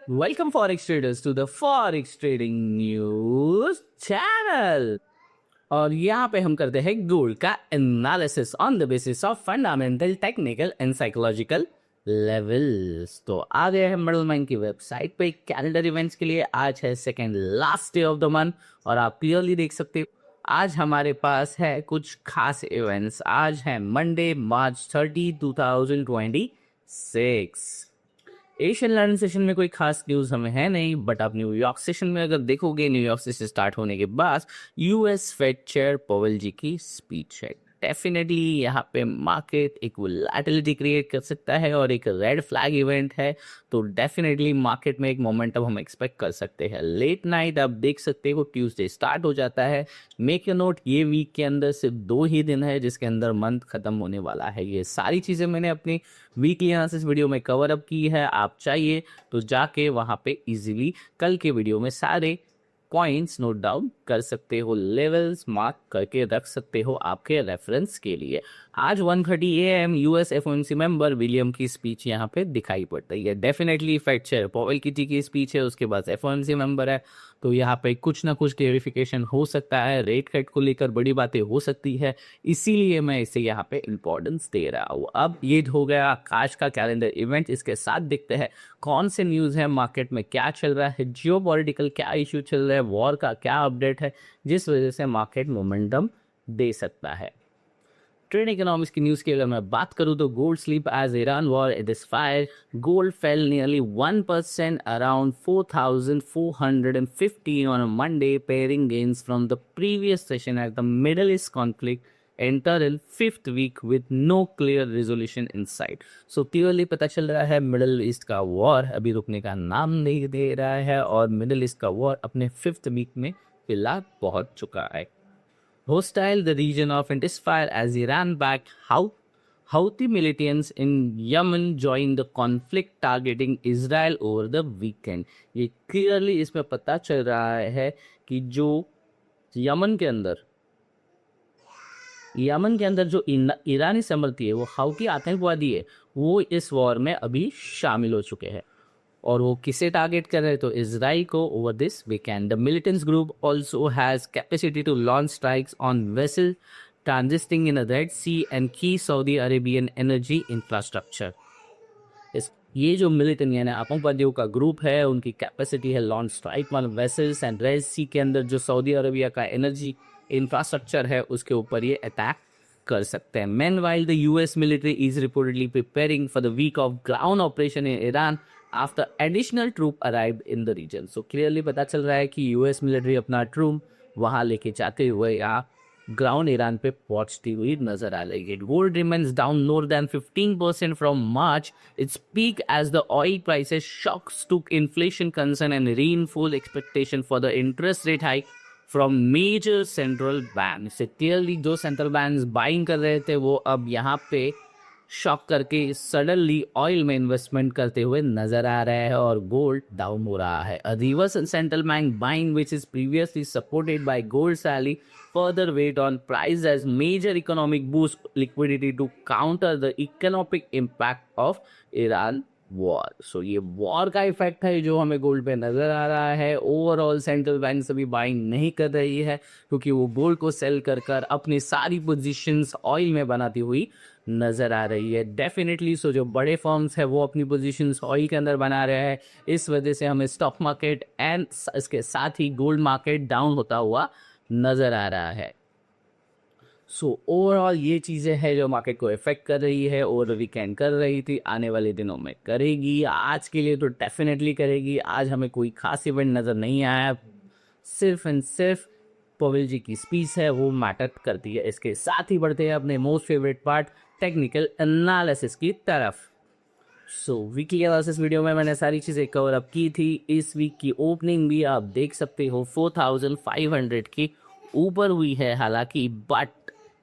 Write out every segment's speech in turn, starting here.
Welcome Forex traders to the Forex Trading News channel। और यहाँ पे हम करते हैं गोल्ड का analysis on the basis of fundamental, technical and psychological levels. तो आ गए हैं मिडल माइन की वेबसाइट पे कैलेंडर इवेंट्स के लिए। आज है second last day of the month और आप क्लियरली देख सकते हो आज हमारे पास है कुछ खास इवेंट्स। आज है मंडे मार्च 30, 2026। एशियन लर्न सेशन में कोई खास न्यूज़ हमें है नहीं, बट आप न्यूयॉर्क सेशन में अगर देखोगे, न्यूयॉर्क सेशन स्टार्ट होने के बाद यूएस फेड चेयर पॉवेल जी की स्पीच है। डेफिनेटली यहाँ पे मार्केट एक वोलेटिलिटी क्रिएट कर सकता है और एक रेड फ्लैग इवेंट है, तो डेफिनेटली मार्केट में एक मोमेंटम हम एक्सपेक्ट कर सकते हैं। लेट नाइट आप देख सकते हो ट्यूसडे स्टार्ट हो जाता है। मेक योर नोट, ये वीक के अंदर सिर्फ 2 ही दिन है जिसके अंदर मंथ खत्म होने वाला है। ये सारी चीज़ें मैंने अपनी वीकली एनालिसिस वीडियो में कवर अप की है। आप चाहिए तो जाके वहाँ पे इजीली कल के वीडियो में सारे पॉइंट्स नोट डाउन कर सकते हो, लेवल्स मार्क करके रख सकते हो आपके रेफरेंस के लिए। आज 1:30 AM US FOMC member William की स्पीच यहाँ पे दिखाई पड़ती है। डेफिनेटली फेड चेयर पॉवेल की स्पीच है, उसके बाद एफओएमसी मेंबर है, तो यहाँ पे कुछ ना कुछ क्लेरिफिकेशन हो सकता है। रेट कट को लेकर बड़ी बातें हो सकती है, इसीलिए मैं इसे यहाँ पे इम्पोर्टेंस दे रहा हूँ। अब ये हो गया आज का कैलेंडर इवेंट। इसके साथ देखते हैं कौन से न्यूज़ है, मार्केट में क्या चल रहा है, जियोपॉलिटिकल क्या इशू चल रहा है, वॉर का क्या अपडेट है जिस वजह से मार्केट मोमेंटम दे सकता है। ट्रेड इकोनॉमिक्स की न्यूज़ की अगर मैं बात करूं तो gold slip as Iran war it is fire. Gold fell nearly 1% around 4,450 on a Monday, pairing gains from the previous session at the Middle East conflict enter in 5th week with no clear resolution in sight। So clearly पता चल रहा है middle east का war अभी रुकने का नाम नहीं दे रहा है और मिडल ईस्ट का वॉर अपने 5th वीक में फिलहाल पहुंच चुका है। Hostile the region of intensify as Iran backed Houthi militants in Yemen joined the conflict targeting Israel over the weekend। ये क्लियरली इसमें पता चल रहा है कि जो यमन के अंदर जो ईरानी समर्थी है, वो हौती आतंकवादी है, वो इस वॉर में अभी शामिल हो चुके हैं। और वो किसे टारगेट कर रहे हैं तो इजराइल को over this weekend. The militants group also has capacity to launch strikes on vessel transiting in Red Sea and key Saudi Arabian energy infrastructure. ये जो मिलिटेंट यानी आतंकवादियों का ग्रुप है, उनकी कैपेसिटी है launch strike on vessels and Red Sea के अंदर जो सऊदी अरेबिया का एनर्जी इंफ्रास्ट्रक्चर है उसके ऊपर ये अटैक कर सकते हैं। Meanwhile, the US military is reportedly preparing for the week of ground operation in Iran after additional troop arrived in the region। So clearly पता चल रहा है कि US military अपना ट्रूप वहाँ लेके जाते हुए यहाँ ग्राउंड ईरान पे पहुंचती हुई नजर आ रही है। Gold remains down more than 15% from March its peak as the oil prices shocks to inflation concern and reinforce expectation for the interest rate hike from major central bank. से clearly जो central bank buying कर रहे थे वो अब यहाँ पे shock करके सडनली ऑयल में इन्वेस्टमेंट करते हुए नजर आ रहे हैं और गोल्ड डाउन हो रहा है। A reverse central bank buying which is previously supported by gold sally further weight on price as major economic boost liquidity to counter the economic impact of Iran war. So ये war का effect है जो हमें gold पे नजर आ रहा है। Overall central bank अभी बाइंग नहीं कर रही है क्योंकि वो गोल्ड को सेल कर कर अपनी सारी पोजीशंस ऑयल में बनाती हुई नजर आ रही है। डेफिनेटली सो जो बड़े फर्म्स है वो अपनी पोजीशंस ऑयल के अंदर बना रहे हैं, इस वजह से हमें स्टॉक मार्केट एंड इसके साथ ही गोल्ड मार्केट डाउन होता हुआ नजर आ रहा है। सो ओवरऑल ये चीज़ें हैं जो मार्केट को इफेक्ट कर रही है और वीकेंड कर रही थी, आने वाले दिनों में करेगी। आज के लिए तो डेफिनेटली करेगी। आज हमें कोई खास इवेंट नज़र नहीं आया, सिर्फ एंड सिर्फ पॉवेल जी की स्पीच है वो मैटर करती है। इसके साथ ही बढ़ते हैं अपने most favourite part technical analysis की तरफ। सो वीकली एनालिसिस वीडियो में मैंने सारी चीज़ें कवर अप की थी। इस वीक की ओपनिंग भी आप देख सकते हो 4500 की ऊपर हुई है हालांकि, बट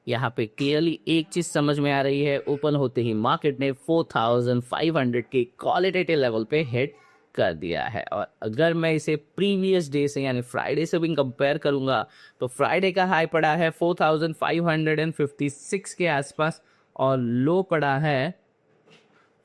यहाँ पे क्लियरली एक चीज़ समझ में आ रही है, ओपन होते ही मार्केट ने 4500 के क्वालिटेटिव लेवल पे हिट कर दिया है। और अगर मैं इसे प्रीवियस डे से यानी फ्राइडे से भी कंपेयर करूँगा तो फ्राइडे का हाई पड़ा है 4556 के आसपास और लो पड़ा है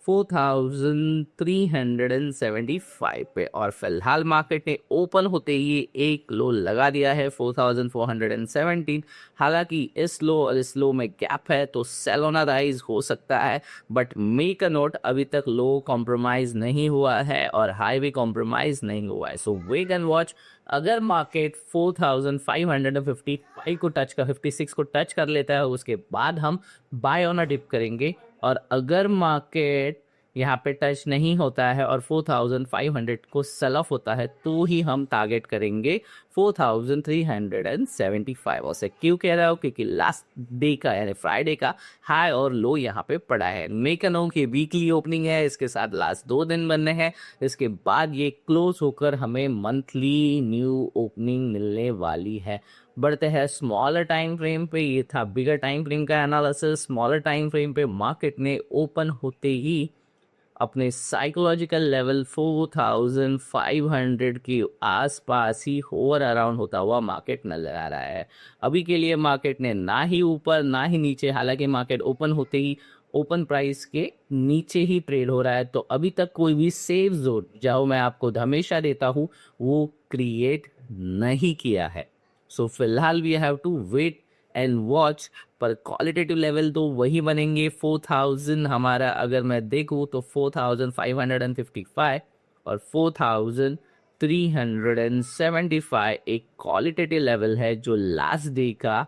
4375 पे, और फिलहाल मार्केट ने ओपन होते ही एक लो लगा दिया है 4417। हालांकि इस लो और इस लो में गैप है तो सेल ऑन अ राइज हो सकता है, बट मेक अ नोट अभी तक लो कॉम्प्रोमाइज नहीं हुआ है और हाई भी कॉम्प्रोमाइज नहीं हुआ है। सो वेट एंड वॉच। अगर मार्केट 4555 को टच कर 56 को टच कर लेता है उसके बाद हम बाय ऑन अ डिप करेंगे, और अगर मार्केट यहाँ पे टच नहीं होता है और 4500 को सेल ऑफ होता है तो ही हम टारगेट करेंगे 4375। और से क्यों कह रहा हूँ, क्योंकि लास्ट डे का यानी फ्राइडे का हाई और लो यहाँ पे पड़ा है। मेक नो की वीकली ओपनिंग है, इसके साथ लास्ट 2 दिन बनने हैं, इसके बाद ये क्लोज होकर हमें मंथली न्यू ओपनिंग मिलने वाली है। बढ़ते हैं स्मॉलर टाइम फ्रेम पे। ये था बिगर टाइम फ्रेम का एनालिसिस। स्मॉलर टाइम फ्रेम पे मार्केट ने ओपन होते ही अपने साइकोलॉजिकल लेवल 4500 के आसपास ही होवर अराउंड होता हुआ मार्केट नजर आ रहा है। अभी के लिए मार्केट ने ना ही ऊपर ना ही नीचे, हालांकि मार्केट ओपन होते ही ओपन प्राइस के नीचे ही ट्रेड हो रहा है, तो अभी तक कोई भी सेफ जोन जो मैं आपको हमेशा देता हूँ वो क्रिएट नहीं किया है। सो फिलहाल we have to wait and watch, पर क्वालिटेटिव लेवल तो वही बनेंगे 4000। हमारा अगर मैं देखूँ तो 4555 और 4375 एक क्वालिटेटिव लेवल है जो लास्ट डे का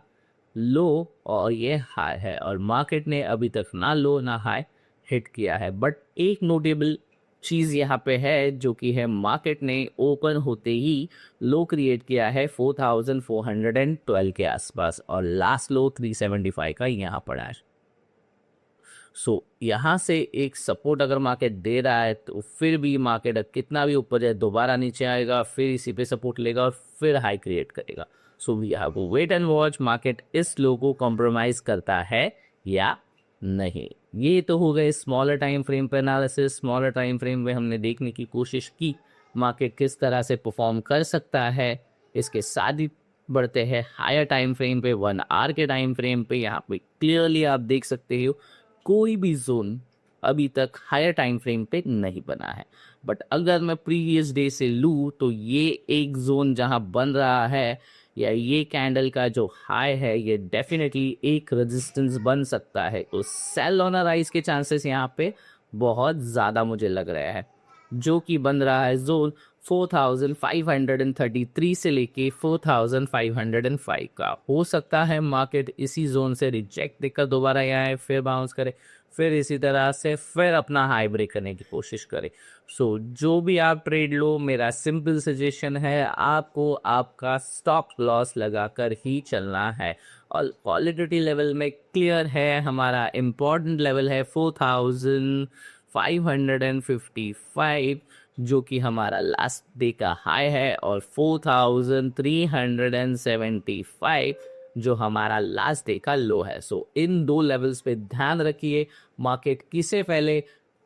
लो और ये हाई है, और मार्केट ने अभी तक ना लो ना हाई हिट किया है। बट एक नोटेबल चीज़ यहाँ पे है जो कि है मार्केट ने ओपन होते ही लो क्रिएट किया है 4412 के आसपास, और लास्ट लो 375 का यहाँ पड़ा है। सो यहाँ से एक सपोर्ट अगर मार्केट दे रहा है तो फिर भी मार्केट कितना भी ऊपर जाए दोबारा नीचे आएगा, फिर इसी पे सपोर्ट लेगा और फिर हाई क्रिएट करेगा। So we have to wait and watch market इस लो को कॉम्प्रोमाइज करता है या नहीं। ये तो हो गए स्मॉलर टाइम फ्रेम पर एनालिसिस। स्मॉलर टाइम फ्रेम में हमने देखने की कोशिश की मार्केट किस तरह से परफॉर्म कर सकता है। इसके साथ ही बढ़ते हैं हायर टाइम फ्रेम पे, 1 आवर के टाइम फ्रेम पे। यहाँ पे क्लियरली आप देख सकते हो कोई भी जोन अभी तक हायर टाइम फ्रेम पे नहीं बना है, बट अगर मैं प्रीवियस डे से लूँ तो ये एक जोन जहां बन रहा है या ये कैंडल का जो हाई है ये डेफिनेटली एक रेजिस्टेंस बन सकता है। तो सेल ऑन अ राइज के चांसेस यहाँ पे बहुत ज़्यादा मुझे लग रहा है, जो कि बन रहा है जोन 4533 से लेके 4505 का। हो सकता है मार्केट इसी जोन से रिजेक्ट देकर दोबारा यहाँ आए, फिर बाउंस करे, फिर इसी तरह से फिर अपना हाई ब्रेक करने की कोशिश करे। सो जो भी आप ट्रेड लो, मेरा सिंपल सजेशन है आपको आपका स्टॉप लॉस लगाकर ही चलना है। और क्वालिटी लेवल में क्लियर है, हमारा इम्पोर्टेंट लेवल है 4555 जो कि हमारा लास्ट डे का हाई है, और 4375 जो हमारा लास्ट डे का लो है। सो इन दो लेवल्स पे ध्यान रखिए, मार्केट किसे पहले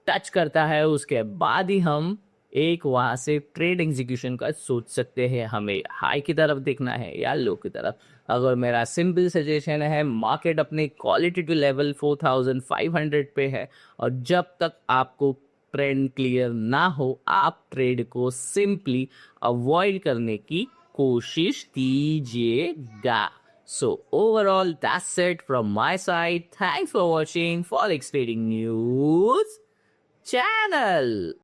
टच करता है उसके बाद ही हम एक वहां से ट्रेड एग्जीक्यूशन का सोच सकते हैं, हमें हाई की तरफ देखना है या लो की तरफ। अगर मेरा सिंपल सजेशन है मार्केट अपने क्वालिटेटिव लेवल 4500 पे है, और जब तक आपको ट्रेंड क्लियर ना हो आप ट्रेड को सिंपली अवॉइड करने की कोशिश कीजिएगा। So overall that's it from my side. Thanks for watching Forex Trading News channel.